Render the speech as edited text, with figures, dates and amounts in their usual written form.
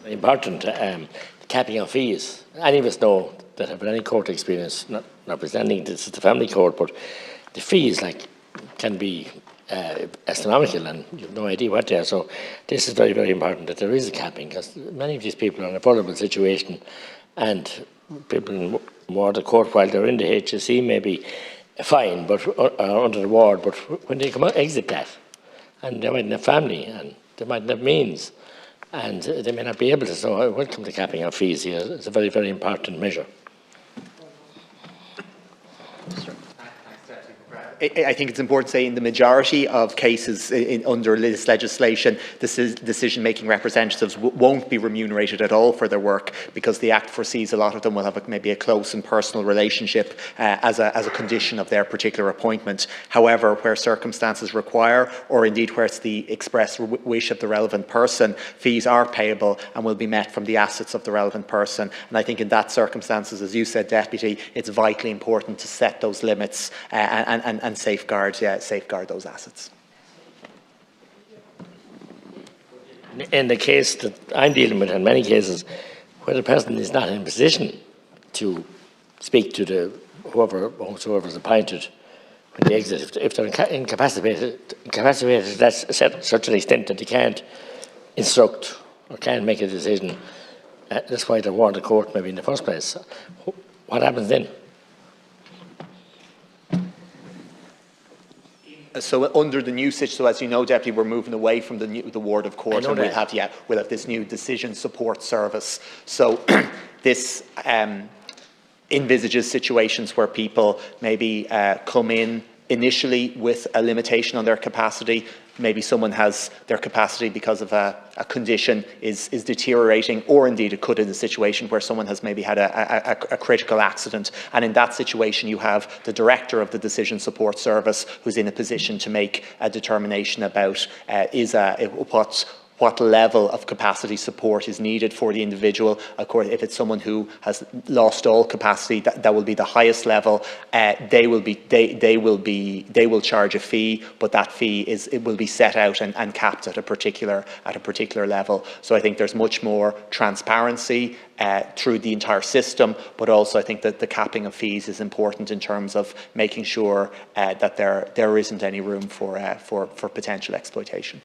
important. Capping of fees. Any of us know that have any court experience, not representing this is the family court, but the fees can be astronomical, and you have no idea what they are. So this is very, very important that there is a capping, because many of these people are in a vulnerable situation, and people in ward of court while they're in the HSE may be fine, but under the ward, but when they come out, exit that, and they might have family, and they might have means, and they may not be able to. So I welcome the capping of fees here. It's a very, very important measure. I think it's important to say in the majority of cases under this legislation, decision-making representatives won't be remunerated at all for their work, because the Act foresees a lot of them will have maybe a close and personal relationship as a condition of their particular appointment. However, where circumstances require, or indeed where it's the express wish of the relevant person, fees are payable and will be met from the assets of the relevant person. And I think in that circumstances, as you said, Deputy, it's vitally important to set those limits and safeguard those assets. In the case that I'm dealing with, in many cases, where the person is not in a position to speak to whoever is appointed when they exit, if they're incapacitated to such an extent that they can't instruct or can't make a decision, that's why they're warned the court maybe in the first place. What happens then? So under the new situation, so as you know, Deputy, we're moving away from the ward of court, and we'll have this new decision support service. So this envisages situations where people maybe come in initially with a limitation on their capacity. Maybe someone has their capacity because of a condition is deteriorating, or indeed it could in a situation where someone has maybe had a critical accident. And in that situation, you have the director of the decision support service who's in a position to make a determination about what level of capacity support is needed for the individual. Of course, if it's someone who has lost all capacity, that will be the highest level. They will charge a fee, but that fee will be set out and capped at a particular level. So I think there's much more transparency through the entire system, but also I think that the capping of fees is important in terms of making sure that there isn't any room for potential exploitation.